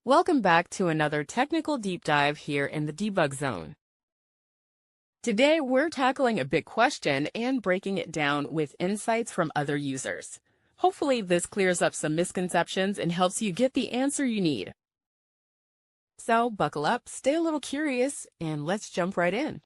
Welcome back to another technical deep dive here in the Debug Zone. Today, we're tackling a big question and breaking it down with insights from other users. Hopefully, this clears up some misconceptions and helps you get the answer you need. So, buckle up, stay a little curious, and let's jump right in.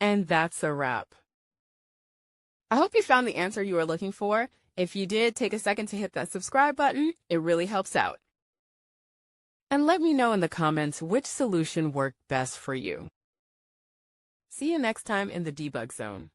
And that's a wrap. I hope you found the answer you were looking for. If you did, take a second to hit that subscribe button. It really helps out. And let me know in the comments which solution worked best for you. See you next time in the Debug Zone.